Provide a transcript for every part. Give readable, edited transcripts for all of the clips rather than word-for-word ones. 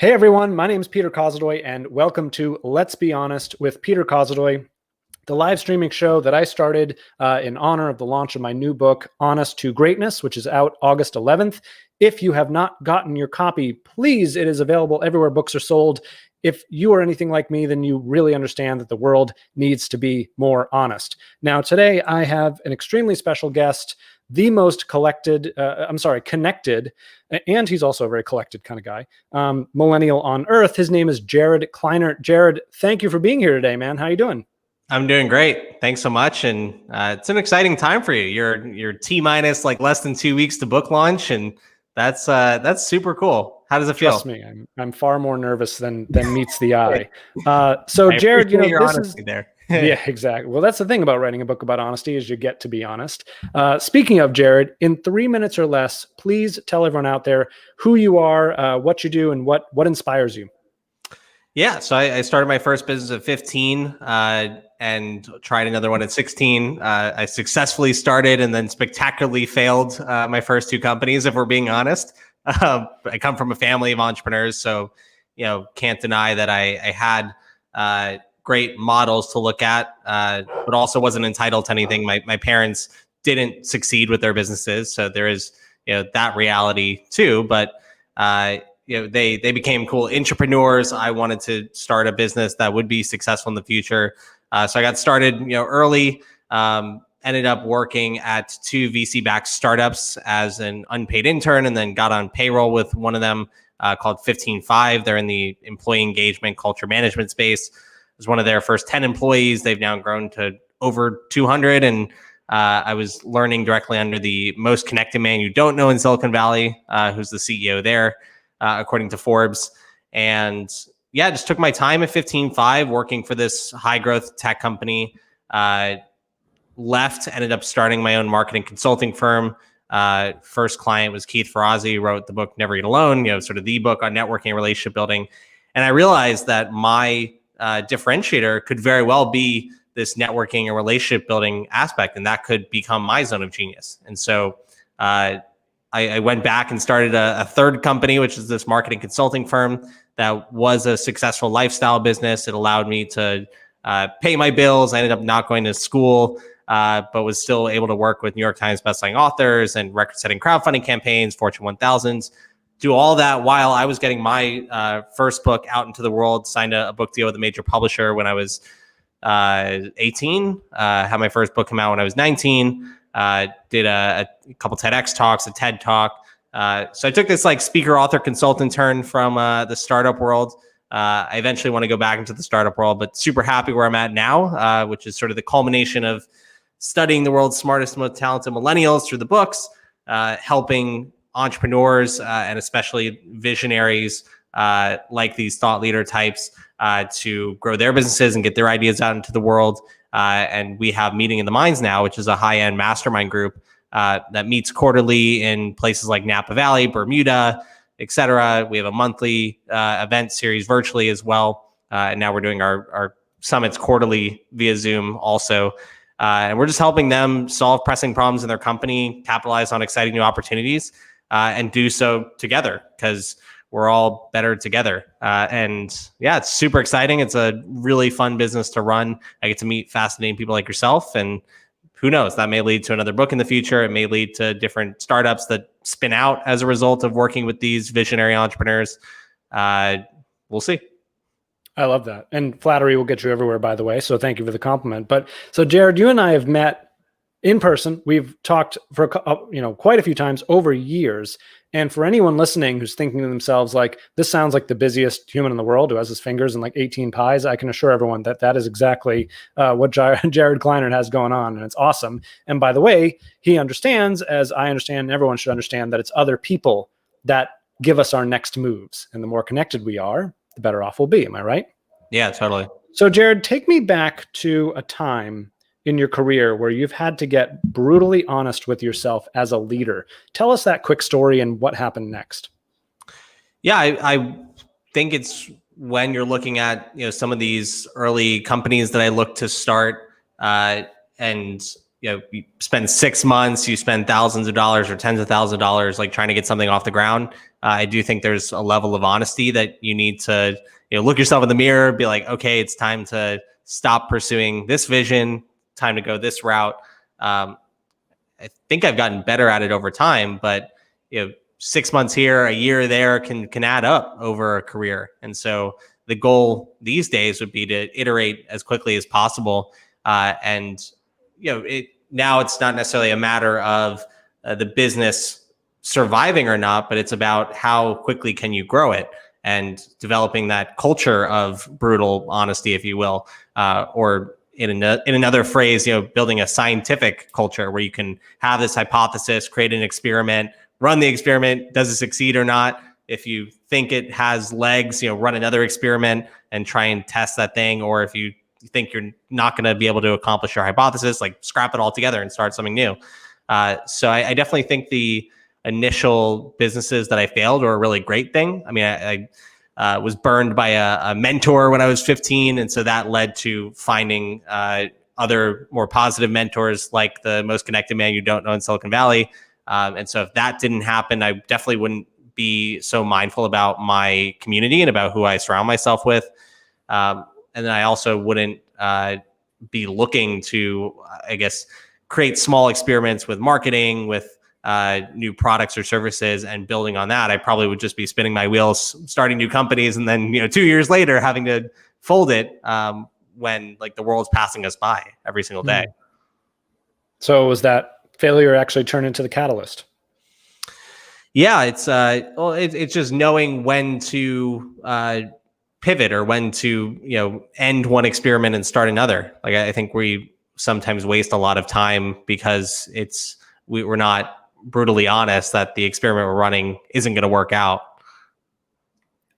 Hey everyone, my name is Peter Kozodoy, and welcome to Let's Be Honest with Peter Kozodoy, the live streaming show that I started in honor of the launch of my new book, Honest to Greatness, which is out August 11th. If you have not gotten your copy, please, it is available everywhere books are sold. If you are anything like me, then you really understand that the world needs to be more honest. Now, today I have an extremely special guest, the most connected, and he's also a very collected kind of guy, millennial on Earth. His name is Jared Kleinert. Jared, thank you for being here today, man. How you doing? I'm doing great. Thanks so much. And it's an exciting time for you. You're T minus like less than 2 weeks to book launch. And that's super cool. How does it feel? Trust me, I'm far more nervous than meets the eye. So Jared, this is there. Yeah, exactly. Well, that's the thing about writing a book about honesty is you get to be honest. Speaking of Jared, in 3 minutes or less, please tell everyone out there who you are, what you do, and what inspires you. Yeah, so I started my first business at 15 and tried another one at 16. I successfully started and then spectacularly failed my first two companies, if we're being honest. I come from a family of entrepreneurs, so can't deny that I had great models to look at, but also wasn't entitled to anything. My parents didn't succeed with their businesses, so there is that reality too. But they became cool entrepreneurs. I wanted to start a business that would be successful in the future, so I got started early. Ended up working at two VC-backed startups as an unpaid intern, and then got on payroll with one of them called 15Five. They're in the employee engagement culture management space. Was one of their first 10 employees. They've now grown to over 200. And I was learning directly under the most connected man you don't know in Silicon Valley, who's the CEO there, according to Forbes. And yeah, just took my time at 15Five working for this high growth tech company. Left, ended up starting my own marketing consulting firm. First client was Keith Ferrazzi, wrote the book Never Eat Alone, sort of the book on networking and relationship building. And I realized that my differentiator could very well be this networking and relationship building aspect, and that could become my zone of genius. And so I went back and started a third company, which is this marketing consulting firm that was a successful lifestyle business. It allowed me to pay my bills. I ended up not going to school, but was still able to work with New York Times bestselling authors and record-setting crowdfunding campaigns, Fortune 1000s. Do all that while I was getting my first book out into the world. Signed a book deal with a major publisher when I was 18. Had my first book come out when I was 19. Did a couple TEDx talks, a TED talk. So I took this like speaker, author, consultant turn from the startup world. I eventually want to go back into the startup world, but super happy where I'm at now, which is sort of the culmination of studying the world's smartest, most talented millennials through the books, helping entrepreneurs and especially visionaries like these thought leader types to grow their businesses and get their ideas out into the world. And we have Meeting in the Minds now, which is a high-end mastermind group that meets quarterly in places like Napa Valley, Bermuda, etc. We have a monthly event series virtually as well. And now we're doing our summits quarterly via Zoom also. And we're just helping them solve pressing problems in their company, capitalize on exciting new opportunities, and do so together because we're all better together. And yeah, it's super exciting. It's a really fun business to run. I get to meet fascinating people like yourself, and who knows, that may lead to another book in the future. It may lead to different startups that spin out as a result of working with these visionary entrepreneurs. We'll see. I love that. And flattery will get you everywhere, by the way. So thank you for the compliment. But so Jared, you and I have met in person. We've talked for quite a few times over years. And for anyone listening who's thinking to themselves, like, this sounds like the busiest human in the world who has his fingers in like 18 pies, I can assure everyone that that is exactly what Jared Kleinert has going on. And it's awesome. And by the way, he understands, as I understand, everyone should understand, that it's other people that give us our next moves. And the more connected we are, the better off we'll be. Am I right? Yeah, totally. So Jared, take me back to a time in your career where you've had to get brutally honest with yourself as a leader. Tell us that quick story and what happened next. Yeah, I think it's when you're looking at some of these early companies that I looked to start, and you spend 6 months, you spend thousands of dollars or tens of thousands of dollars, like trying to get something off the ground. I do think there's a level of honesty that you need to, look yourself in the mirror, be like, okay, it's time to stop pursuing this vision, time to go this route. I think I've gotten better at it over time, but 6 months here, a year there can add up over a career. And so the goal these days would be to iterate as quickly as possible. And now it's not necessarily a matter of the business surviving or not, but it's about how quickly can you grow it and developing that culture of brutal honesty, if you will, or in another phrase, building a scientific culture where you can have this hypothesis, create an experiment, run the experiment. Does it succeed or not? If you think it has legs, run another experiment and try and test that thing. Or if you think you're not going to be able to accomplish your hypothesis, like scrap it all together and start something new. So I definitely think the initial businesses that I failed were a really great thing. I mean, I was burned by a mentor when I was 15. And so that led to finding other more positive mentors, like the most connected man you don't know in Silicon Valley. And so if that didn't happen, I definitely wouldn't be so mindful about my community and about who I surround myself with. And then I also wouldn't be looking to, I guess, create small experiments with marketing, with new products or services and building on that. I probably would just be spinning my wheels, starting new companies, and then 2 years later having to fold it when like the world's passing us by every single day. So was that failure actually turned into the catalyst? Yeah, it's just knowing when to pivot or when to end one experiment and start another. Like I think we sometimes waste a lot of time because we're not brutally honest that the experiment we're running isn't going to work out.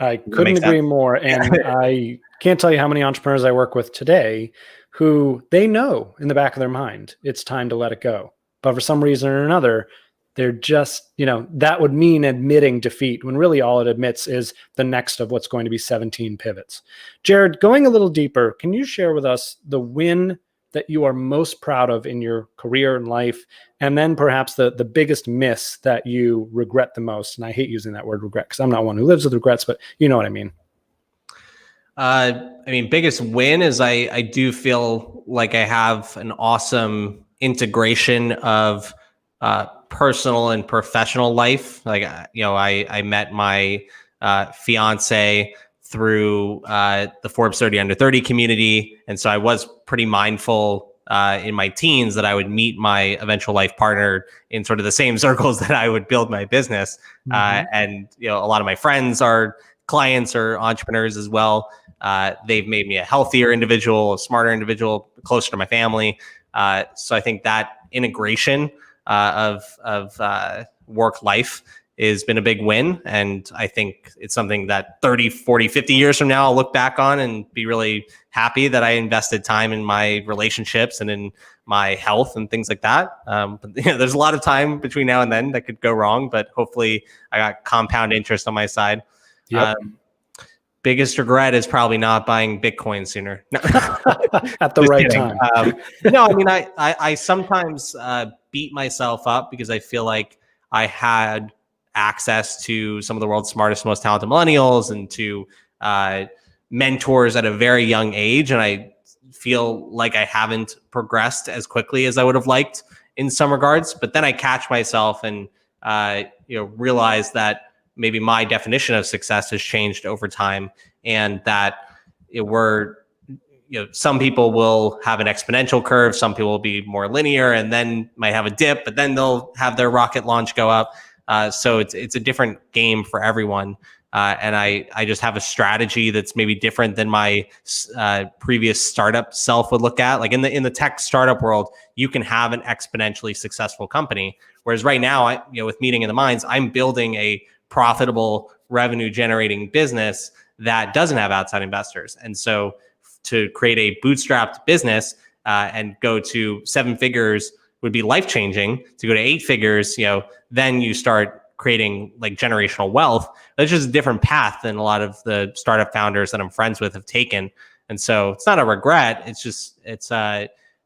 I couldn't agree more. And I can't tell you how many entrepreneurs I work with today who they know in the back of their mind it's time to let it go. But for some reason or another, they're just, that would mean admitting defeat when really all it admits is the next of what's going to be 17 pivots. Jared, going a little deeper, can you share with us the win that you are most proud of in your career and life, and then perhaps the biggest miss that you regret the most? And I hate using that word regret because I'm not one who lives with regrets, but you know what I mean. Biggest win is I do feel like I have an awesome integration of personal and professional life. Like, I met my fiance through the Forbes 30 under 30 community. And so I was pretty mindful in my teens that I would meet my eventual life partner in sort of the same circles that I would build my business. And a lot of my friends are clients or entrepreneurs as well. They've made me a healthier individual, a smarter individual, closer to my family. So I think that integration of work life has been a big win. And I think it's something that 30, 40, 50 years from now, I'll look back on and be really happy that I invested time in my relationships and in my health and things like that. But there's a lot of time between now and then that could go wrong, but hopefully I got compound interest on my side. Yep. Biggest regret is probably not buying Bitcoin sooner. At the right time. I sometimes beat myself up because I feel like I had access to some of the world's smartest, most talented millennials and to mentors at a very young age. And I feel like I haven't progressed as quickly as I would have liked in some regards. But then I catch myself and realize that maybe my definition of success has changed over time, and that some people will have an exponential curve, some people will be more linear, and then might have a dip, but then they'll have their rocket launch go up. So it's a different game for everyone. And I just have a strategy that's maybe different than my previous startup self would look at. Like in the tech startup world, you can have an exponentially successful company. Whereas right now, with Meeting in the Minds, I'm building a profitable revenue generating business that doesn't have outside investors. And so to create a bootstrapped business and go to 7 figures would be life-changing. To go to 8 figures, then you start creating like generational wealth. That's just a different path than a lot of the startup founders that I'm friends with have taken. And so it's not a regret. It's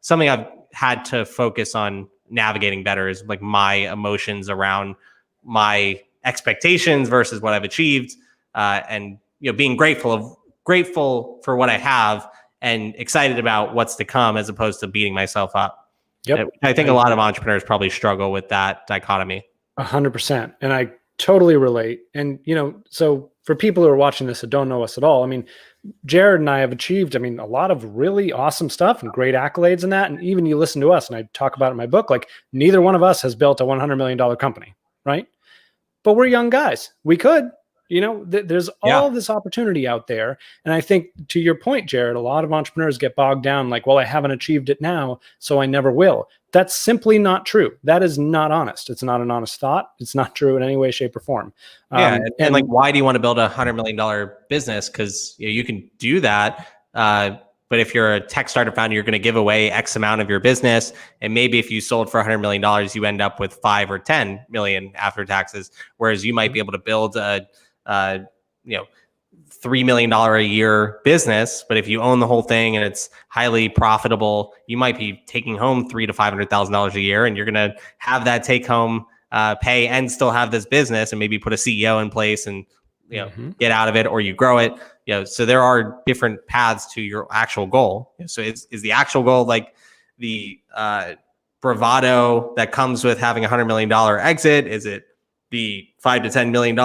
something I've had to focus on navigating better is like my emotions around my expectations versus what I've achieved, and being grateful for what I have and excited about what's to come as opposed to beating myself up. Yep. I think a lot of entrepreneurs probably struggle with that dichotomy. 100%. And I totally relate. And, so for people who are watching this that don't know us at all, I mean, Jared and I have achieved, a lot of really awesome stuff and great accolades in that. And even you listen to us, and I talk about it in my book, like neither one of us has built a $100 million company, right? But we're young guys. We could, there's all this opportunity out there. And I think to your point, Jared, a lot of entrepreneurs get bogged down like, well, I haven't achieved it now, so I never will. That's simply not true. That is not honest. It's not an honest thought. It's not true in any way, shape, or form. And like, why do you want to build a $100 million business? Because you can do that. But if you're a tech startup founder, you're going to give away X amount of your business. And maybe if you sold for $100 million, you end up with 5 or 10 million after taxes. Whereas you might be able to build a $3 million a year business, but if you own the whole thing and it's highly profitable, you might be taking home $300,000 to $500,000 a year, and you're going to have that take home pay and still have this business, and maybe put a CEO in place and get out of it, or you grow it. So there are different paths to your actual goal. So is the actual goal like the bravado that comes with having $100 million exit? Is it the $5 to $10 million,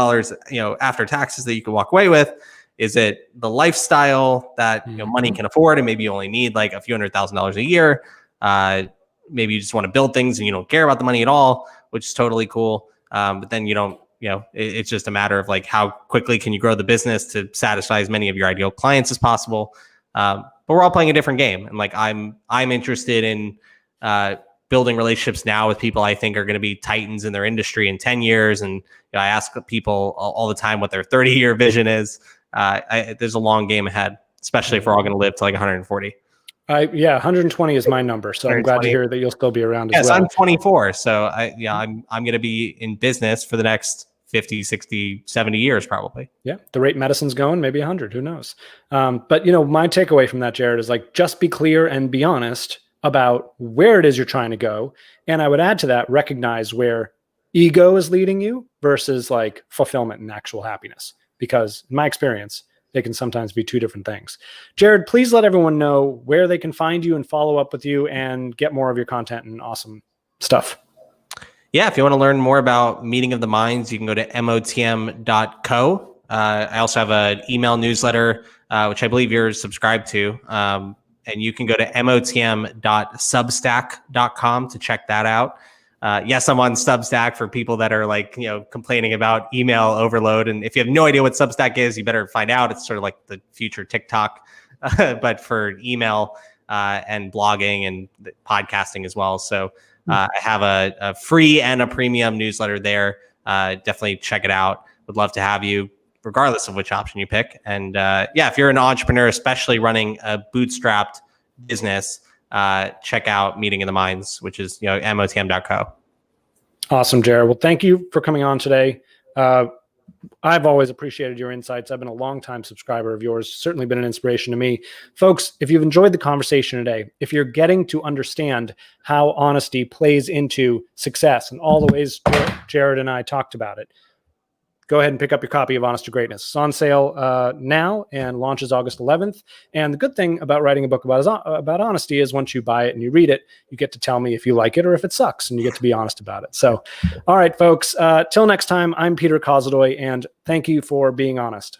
after taxes that you can walk away with? Is it the lifestyle that money can afford, and maybe you only need like a few $100,000 a year? Maybe you just want to build things and you don't care about the money at all, which is totally cool. But then you don't, it's just a matter of like how quickly can you grow the business to satisfy as many of your ideal clients as possible. But we're all playing a different game, and like I'm interested in building relationships now with people I think are going to be titans in their industry in 10 years. And I ask people all the time what their 30-year vision is. There's a long game ahead, especially if we're all going to live to like 140. 120 is my number. So I'm glad to hear that you'll still be around as well. Yes, I'm 24. So I'm going to be in business for the next 50, 60, 70 years probably. Yeah. The rate medicine's going, maybe 100, who knows? But my takeaway from that, Jared, is like, just be clear and be honest about where it is you're trying to go. And I would add to that, recognize where ego is leading you versus like fulfillment and actual happiness. Because in my experience, they can sometimes be two different things. Jared, please let everyone know where they can find you and follow up with you and get more of your content and awesome stuff. Yeah, if you want to learn more about Meeting of the Minds, you can go to motm.co. I also have an email newsletter, which I believe you're subscribed to. And you can go to motm.substack.com to check that out. Yes, I'm on Substack for people that are like, complaining about email overload. And if you have no idea what Substack is, you better find out. It's sort of like the future TikTok, but for email and blogging and podcasting as well. So I have a free and a premium newsletter there. Definitely check it out. Would love to have you, regardless of which option you pick. And if you're an entrepreneur, especially running a bootstrapped business, check out Meeting of the Minds, which is motm.co. Awesome, Jared. Well, thank you for coming on today. I've always appreciated your insights. I've been a longtime subscriber of yours, certainly been an inspiration to me. Folks, if you've enjoyed the conversation today, if you're getting to understand how honesty plays into success and all the ways Jared and I talked about it, go ahead and pick up your copy of Honest to Greatness. It's on sale now and launches August 11th. And the good thing about writing a book about honesty is once you buy it and you read it, you get to tell me if you like it or if it sucks, and you get to be honest about it. So, all right, folks, till next time, I'm Peter Kozodoy, and thank you for being honest.